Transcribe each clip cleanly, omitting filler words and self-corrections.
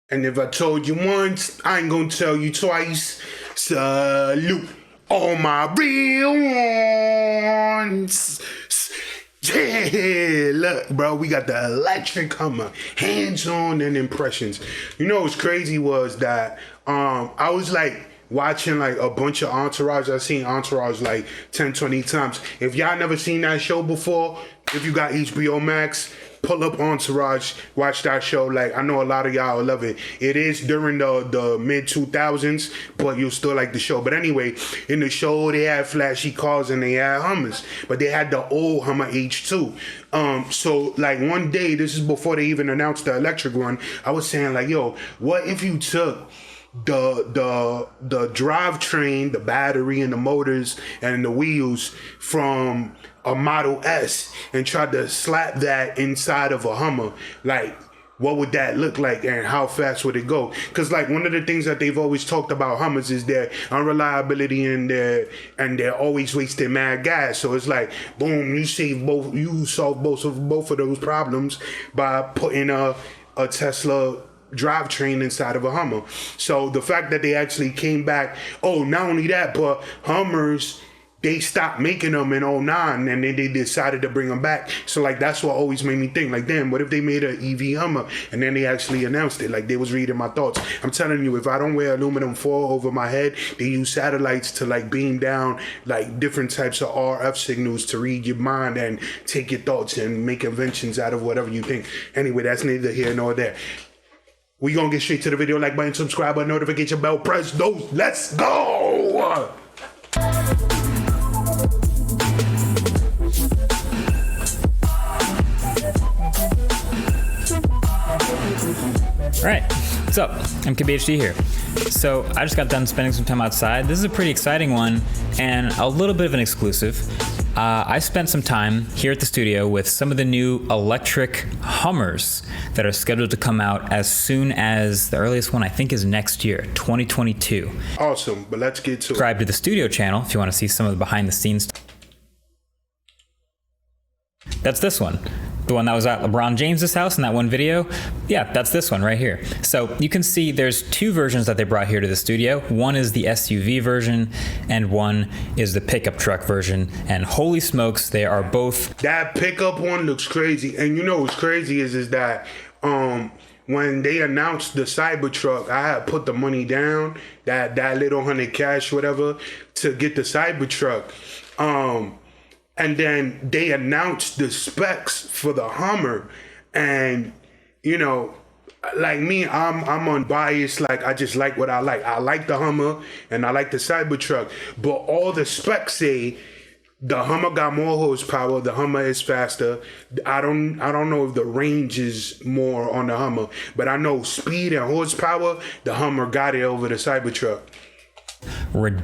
And if I told you once, I ain't gonna tell you twice. Salute all my real ones. Yeah, look, bro, we got the electric Hummer, hands-on and impressions. You know what's crazy was that I was like watching like a bunch of Entourage. I've seen Entourage like 10, 20 times. If y'all never seen that show before, if you got HBO Max, pull up Entourage, watch that show. Like, I know a lot of y'all love it. It is during the mid-2000s, but you'll still like the show. But anyway, in the show, they had flashy cars and they had Hummers, but they had the old Hummer H2. So like one day, this is before they even announced the electric one, I was saying like, yo, what if you took the drivetrain, the battery and the motors and the wheels from a Model S and tried to slap that inside of a Hummer? Like, what would that look like and how fast would it go? Because like one of the things that they've always talked about Hummers is their unreliability and they're always wasting mad gas. So it's like, boom, you solve both of those problems by putting a Tesla drivetrain inside of a Hummer. So the fact that they actually came back, oh, not only that, but Hummers, they stopped making them in 2009 and then they decided to bring them back. So like that's what always made me think like, damn, what if they made an EV Hummer and then they actually announced it? Like they was reading my thoughts. I'm telling you, if I don't wear aluminum foil over my head, they use satellites to like beam down like different types of RF signals to read your mind and take your thoughts and make inventions out of whatever you think. Anyway, that's neither here nor there. We gonna get straight to the video. Like button, subscribe button, notification bell, press those. Let's go! All right, what's up? I'm KBHD here. So I just got done spending some time outside. This is a pretty exciting one and a little bit of an exclusive. I spent some time here at the studio with some of the new electric Hummers that are scheduled to come out as soon as the earliest one I think is next year, 2022. Awesome, but let's get to it. Subscribe to the studio channel if you want to see some of the behind the scenes. That's this one. The one that was at LeBron James's house in that one video. Yeah, that's this one right here. So you can see there's two versions that they brought here to the studio. One is the SUV version and one is the pickup truck version. And holy smokes, they are both. That pickup one looks crazy. And you know what's crazy is that when they announced the Cybertruck, I had put the money down, that little $100 whatever, to get the Cybertruck. And then they announced the specs for the Hummer, and you know, like me, I'm unbiased. Like I just like what I like. I like the Hummer and I like the Cybertruck, but all the specs say the Hummer got more horsepower. The Hummer is faster. I don't know if the range is more on the Hummer, but I know speed and horsepower, the Hummer got it over the Cybertruck.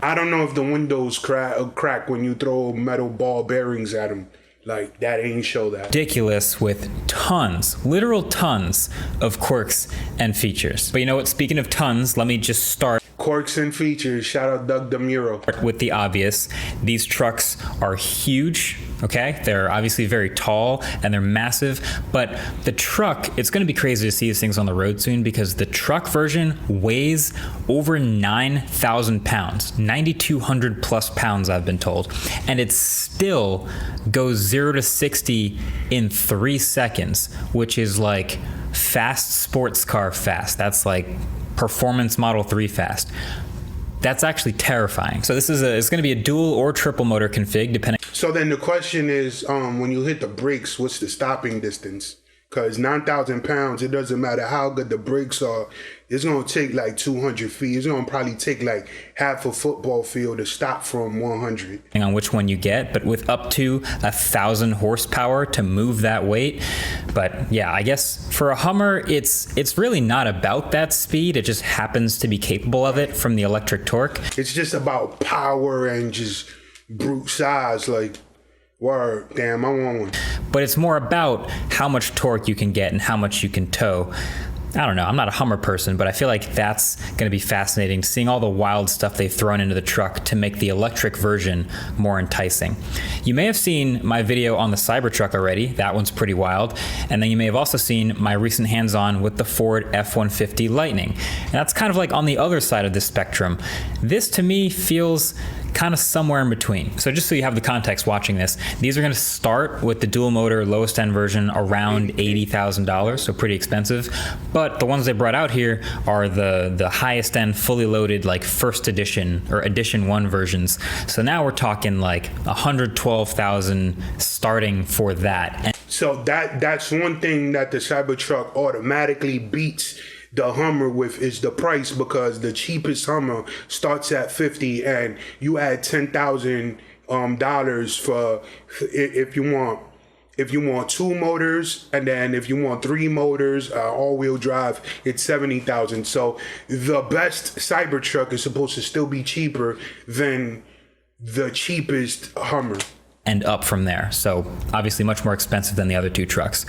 I don't know if the windows crack when you throw metal ball bearings at them. Like, that ain't show that. Ridiculous with tons, literal tons of quirks and features. But you know what? Speaking of tons, let me just start. Quirks and features. Shout out Doug DeMuro. With the obvious. These trucks are huge, okay? They're obviously very tall and they're massive, but the truck, it's gonna be crazy to see these things on the road soon because the truck version weighs over 9,000 pounds, 9,200 plus pounds I've been told, and it still goes 0 to 60 in 3 seconds, which is like fast sports car fast. That's like performance Model 3 fast. That's actually terrifying. So this is it's going to be a dual or triple motor config depending. So then the question is, when you hit the brakes, what's the stopping distance? Because 9,000 pounds, it doesn't matter how good the brakes are. It's going to take like 200 feet. It's going to probably take like half a football field to stop from 100. Depending on which one you get, but with up to 1,000 horsepower to move that weight. But yeah, I guess for a Hummer, it's really not about that speed. It just happens to be capable of it from the electric torque. It's just about power and just brute size. Like, word, damn, I want one. But it's more about how much torque you can get and how much you can tow. I don't know, I'm not a Hummer person, but I feel like that's going to be fascinating, seeing all the wild stuff they've thrown into the truck to make the electric version more enticing. You may have seen my video on the Cybertruck already. That one's pretty wild. And then you may have also seen my recent hands-on with the Ford F-150 Lightning. And that's kind of like on the other side of the spectrum. This to me feels kind of somewhere in between. So just so you have the context watching this, these are going to start with the dual motor lowest end version around $80,000, so pretty expensive. But the ones they brought out here are the highest end, fully loaded, like first edition or edition 1 versions. So now we're talking like 112,000 starting for that. So that's one thing that the Cybertruck automatically beats the Hummer with, is the price, because the cheapest Hummer starts at 50, and you add $10,000 for if you want 2 motors, and then if you want 3 motors, all-wheel drive, it's 70,000. So the best Cybertruck is supposed to still be cheaper than the cheapest Hummer. And up from there. So obviously much more expensive than the other 2 trucks.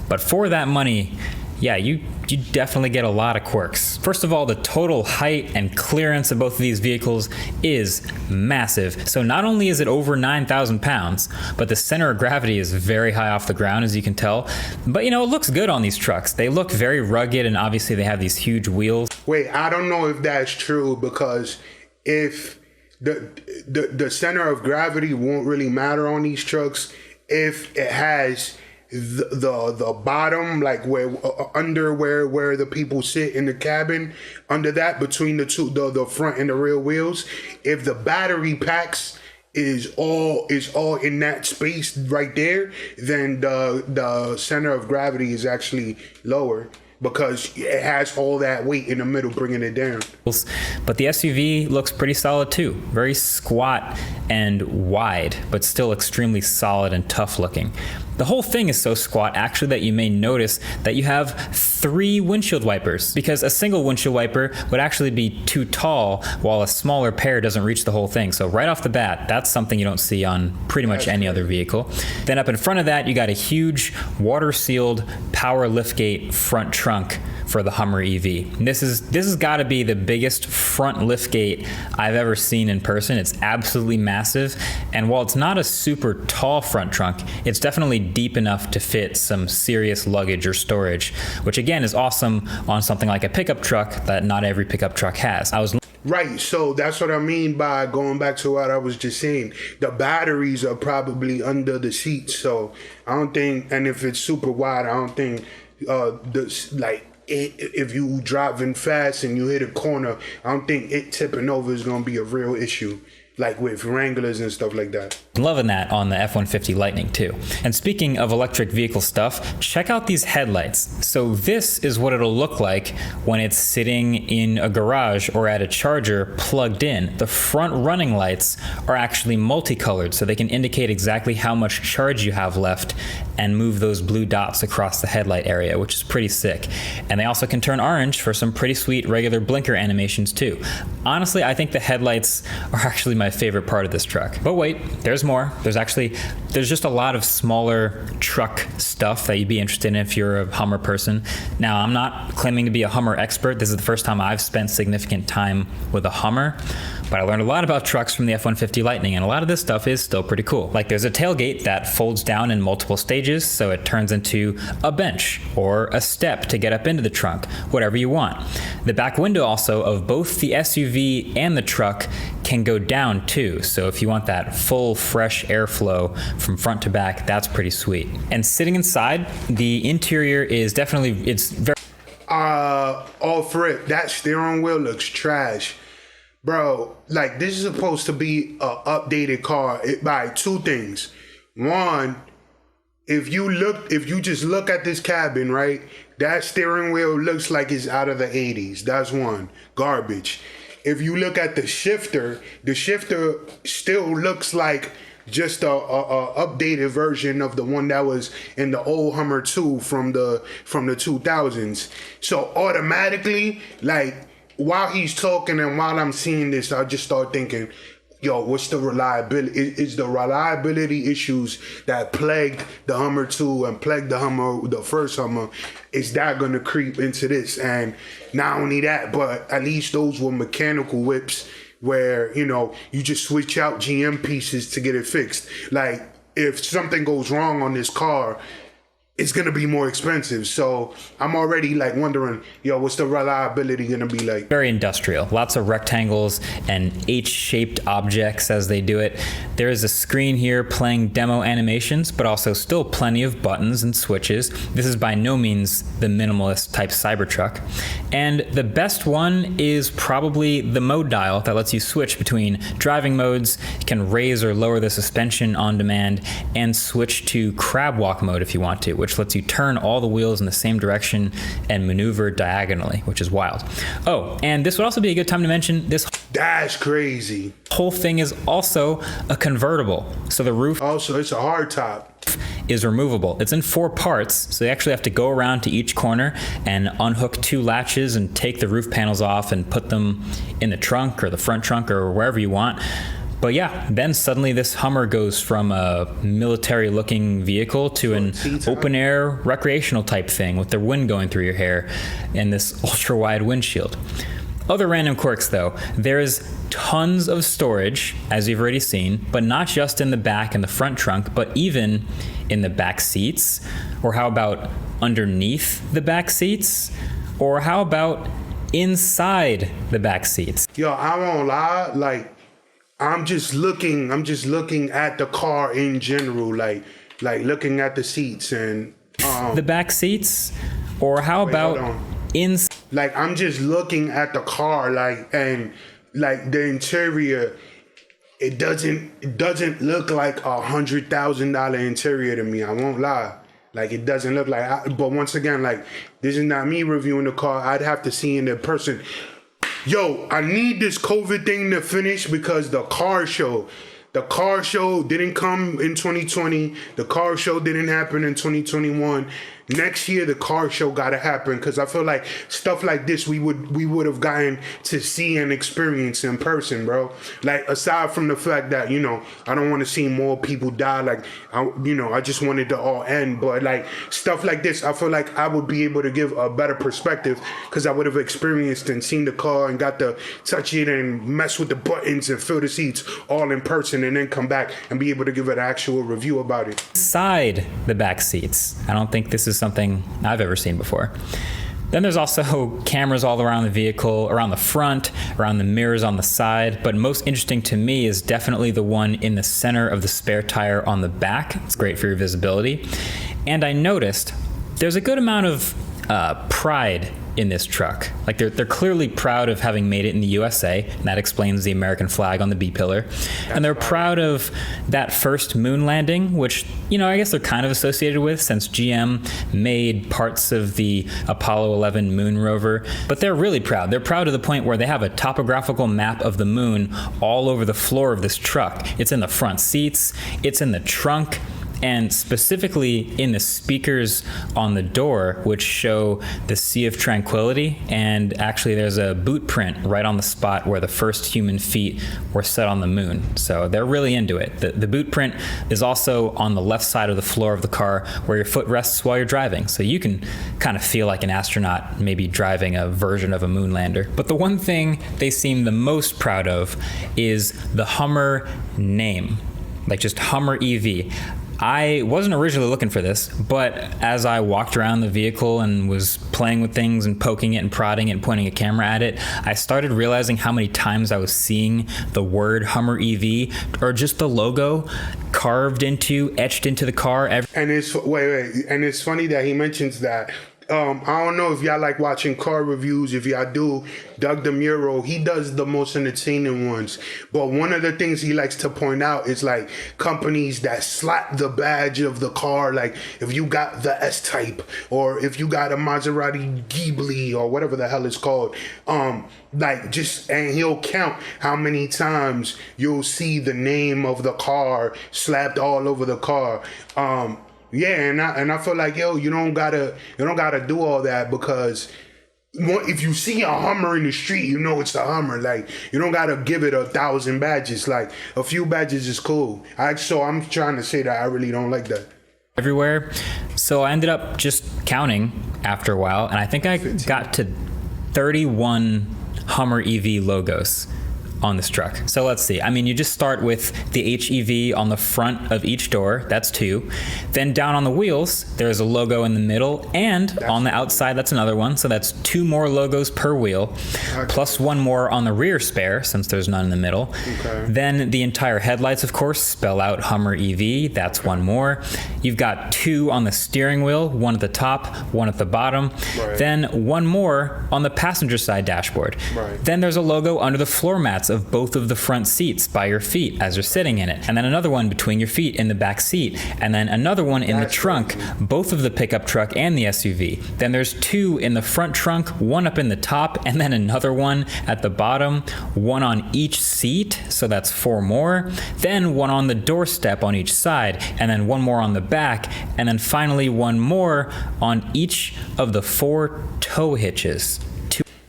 But for that money, yeah, you definitely get a lot of quirks. First of all, the total height and clearance of both of these vehicles is massive. So not only is it over 9,000 pounds, but the center of gravity is very high off the ground, as you can tell. But you know, it looks good on these trucks. They look very rugged, and obviously they have these huge wheels. Wait, I don't know if that's true, because if the center of gravity won't really matter on these trucks if it has the bottom, like where under where the people sit in the cabin, under that, between the front and the rear wheels, if the battery packs is all in that space right there, then the center of gravity is actually lower, because it has all that weight in the middle bringing it down. But the SUV looks pretty solid too. Very squat and wide, but still extremely solid and tough looking. The whole thing is so squat, actually, that you may notice that you have 3 windshield wipers, because a single windshield wiper would actually be too tall, while a smaller pair doesn't reach the whole thing. So right off the bat, that's something you don't see on pretty much any other vehicle. Then up in front of that, you got a huge water-sealed power liftgate front trunk for the Hummer EV. This has got to be the biggest front liftgate I've ever seen in person. It's absolutely massive, and while it's not a super tall front trunk, it's definitely deep enough to fit some serious luggage or storage, which again is awesome on something like a pickup truck that not every pickup truck has. Right, so that's what I mean by going back to what I was just saying. The batteries are probably under the seats, so I don't think, and if it's super wide, I don't think if you driving fast and you hit a corner, I don't think it tipping over is going to be a real issue, like with Wranglers and stuff like that. I'm loving that on the F-150 Lightning too. And speaking of electric vehicle stuff, check out these headlights. So this is what it'll look like when it's sitting in a garage or at a charger plugged in. The front running lights are actually multicolored, so they can indicate exactly how much charge you have left and move those blue dots across the headlight area, which is pretty sick. And they also can turn orange for some pretty sweet regular blinker animations too. Honestly, I think the headlights are actually my favorite part of this truck. But wait, there's more. There's just a lot of smaller truck stuff that you'd be interested in if you're a Hummer person. Now, I'm not claiming to be a Hummer expert. This is the first time I've spent significant time with a Hummer, but I learned a lot about trucks from the F-150 Lightning, and a lot of this stuff is still pretty cool. Like, there's a tailgate that folds down in multiple stages, so it turns into a bench or a step to get up into the trunk, whatever you want. The back window also of both the SUV and the truck can go down too, so if you want that full fresh airflow from front to back, that's pretty sweet. And sitting inside, the interior is definitely, it's very off rip, that steering wheel looks trash, bro. Like, this is supposed to be a updated car by 2 things. One, if you just look at this cabin, right, that steering wheel looks like it's out of the 80s. That's one. Garbage. If you look at the shifter still looks like just a updated version of the one that was in the old Hummer 2 from the 2000s. So automatically, like, while he's talking and while I'm seeing this, I just start thinking, yo, what's the reliability? Is the reliability issues that plagued the Hummer 2 and plagued the first Hummer, is that gonna creep into this? And not only that, but at least those were mechanical whips where, you know, you just switch out GM pieces to get it fixed. Like, if something goes wrong on this car, it's gonna be more expensive. So I'm already like wondering, yo, what's the reliability gonna be like? Very industrial. Lots of rectangles and H-shaped objects as they do it. There is a screen here playing demo animations, but also still plenty of buttons and switches. This is by no means the minimalist type Cybertruck. And the best one is probably the mode dial that lets you switch between driving modes. You can raise or lower the suspension on demand and switch to crab walk mode if you want to, which lets you turn all the wheels in the same direction and maneuver diagonally, which is wild. Oh, and this would also be a good time to mention this. That's crazy. Whole thing is also a convertible. So the roof Also, it's a hard top. is removable. It's in 4 parts, so you actually have to go around to each corner and unhook 2 latches and take the roof panels off and put them in the trunk or the front trunk or wherever you want. But yeah, then suddenly this Hummer goes from a military-looking vehicle to an open-air recreational type thing with the wind going through your hair and this ultra-wide windshield. Other random quirks though, there's tons of storage, as you've already seen, but not just in the back and the front trunk, but even in the back seats. Or how about underneath the back seats? Or how about inside the back seats? Yo, I won't lie, like, I'm just looking at the car in general, like looking at the seats and the back seats. Or how about inside? Like, I'm just looking at the car, like, and like the interior, it doesn't look like $100,000 interior to me. I won't lie. Like, it doesn't look like, but once again, like, this is not me reviewing the car. I'd have to see in the person. Yo, I need this COVID thing to finish because the car show didn't come in 2020. The car show didn't happen in 2021. Next year, the car show gotta happen because I feel like stuff like this we would have gotten to see and experience in person, bro. Like, aside from the fact that, you know, I don't want to see more people die. Like, I just wanted to all end. But like stuff like this, I feel like I would be able to give a better perspective because I would have experienced and seen the car and got to touch it and mess with the buttons and feel the seats all in person and then come back and be able to give an actual review about it. Inside the back seats. I don't think this is something I've ever seen before. Then there's also cameras all around the vehicle, around the front, around the mirrors on the side, but most interesting to me is definitely the one in the center of the spare tire on the back. It's great for your visibility. And I noticed there's a good amount of pride in this truck. Like, they're clearly proud of having made it in the USA, and that explains the American flag on the B-pillar. And they're proud of that first moon landing, which, you know, I guess they're kind of associated with since GM made parts of the Apollo 11 moon rover. But they're really proud. They're proud to the point where they have a topographical map of the moon all over the floor of this truck. It's in the front seats, it's in the trunk, and specifically in the speakers on the door, which show the Sea of Tranquility. And actually there's a boot print right on the spot where the first human feet were set on the moon. So they're really into it. The boot print is also on the left side of the floor of the car where your foot rests while you're driving. So you can kind of feel like an astronaut maybe driving a version of a moon lander. But the one thing they seem the most proud of is the Hummer name, like just Hummer EV. I wasn't originally looking for this, but as I walked around the vehicle and was playing with things and poking it and prodding it and pointing a camera at it, I started realizing how many times I was seeing the word Hummer EV or just the logo etched into the car. And it's and it's funny that he mentions that. I don't know if y'all like watching car reviews. If y'all do, Doug DeMuro, he does the most entertaining ones. But one of the things he likes to point out is like companies that slap the badge of the car. Like if you got the S-Type or if you got a Maserati Ghibli or whatever the hell it's called. Like just, and he'll count how many times you'll see the name of the car slapped all over the car. Yeah, and I feel like, yo, you don't gotta do all that because if you see a Hummer in the street, you know it's a Hummer. Like, you don't gotta give it 1,000 badges. Like, a few badges is cool. So I'm trying to say that I really don't like that. Everywhere. So I ended up just counting after a while, and I think I got to 31 Hummer EV logos on this truck. So let's see. I mean, you just start with the HEV on the front of each door. That's 2. Then down on the wheels, there's a logo in the middle, and on the outside, that's another one. So that's 2 more logos per wheel, plus 1 more on the rear spare, since there's none in the middle. Okay. Then the entire headlights, of course, spell out Hummer EV. That's 1 more. You've got 2 on the steering wheel, 1 at the top, 1 at the bottom. Right. Then 1 more on the passenger side dashboard. Right. Then there's a logo under the floor mats of both of the front seats by your feet as you're sitting in it, and then another one between your feet in the back seat, and then another one in the trunk, both of the pickup truck and the SUV. Then there's 2 in the front trunk, 1 up in the top, and then another one at the bottom, 1 on each seat, so that's 4 more. Then 1 on the doorstep on each side, and then 1 more on the back, and then finally 1 more on each of the 4 tow hitches.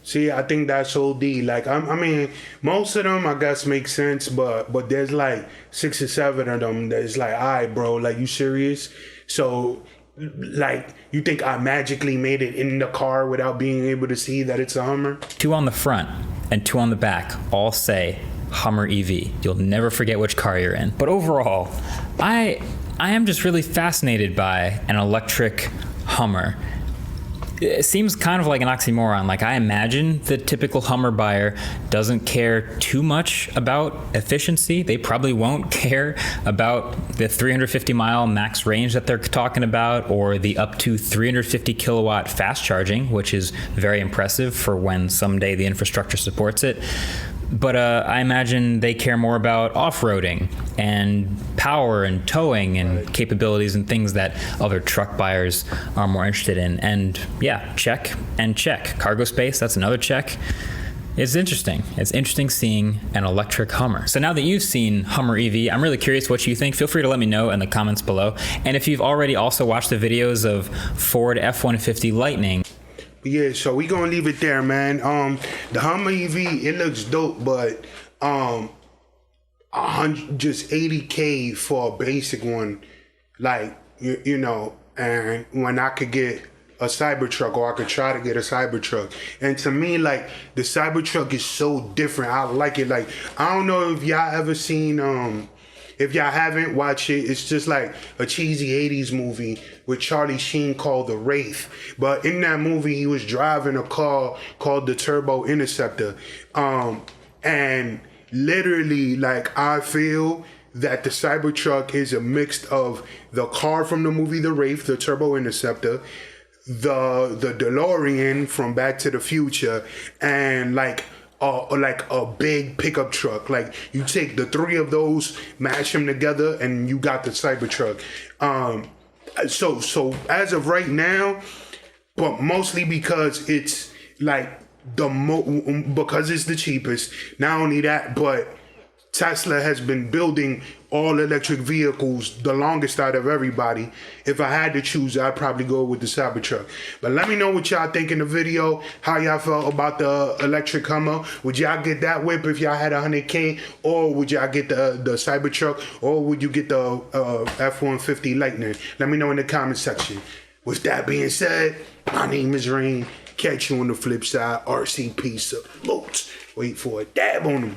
See, I think that's OD. Like, I mean, most of them, I guess, make sense, but there's like 6 or 7 of them that's like, all right, bro, like, you serious? So, like, you think I magically made it in the car without being able to see that it's a Hummer? 2 on the front and 2 on the back all say Hummer EV. You'll never forget which car you're in. But overall, I am just really fascinated by an electric Hummer. It seems kind of like an oxymoron. Like, I imagine the typical Hummer buyer doesn't care too much about efficiency. They probably won't care about the 350 mile max range that they're talking about, or the up to 350 kilowatt fast charging, which is very impressive for when someday the infrastructure supports it. But I imagine they care more about off-roading and power and towing and capabilities and things that other truck buyers are more interested in. And yeah, check and check. Cargo space, that's another check. It's interesting. It's interesting seeing an electric Hummer. So now that you've seen Hummer EV, I'm really curious what you think. Feel free to let me know in the comments below. And if you've already also watched the videos of Ford F-150 Lightning, yeah, so we gonna leave it there, man. The Hummer EV, it looks dope, but just $80K for a basic one, like you know. And when I could get a Cybertruck, or I could try to get a Cybertruck, and to me, like, the Cybertruck is so different. I like it. Like, I don't know if y'all ever seen if y'all haven't, watch it. It's just like a cheesy 80s movie with Charlie Sheen called The Wraith. But in that movie, he was driving a car called the Turbo Interceptor. And literally, like, I feel that the Cybertruck is a mix of the car from the movie The Wraith, the Turbo Interceptor, the DeLorean from Back to the Future, and like a big pickup truck. Like, you take the 3 of those, mash them together, and you got the Cybertruck. So as of right now, but mostly because it's like because it's the cheapest. Not only that, but Tesla has been building all electric vehicles the longest out of everybody. If I had to choose, I'd probably go with the Cybertruck. But let me know what y'all think in the video, how y'all felt about the electric Hummer. Would y'all get that whip if y'all had 100K, or would y'all get the Cybertruck, or would you get the F-150 Lightning? Let me know in the comment section. With that being said, my name is Rain. Catch you on the flip side. RCP salute. Wait for a dab on them.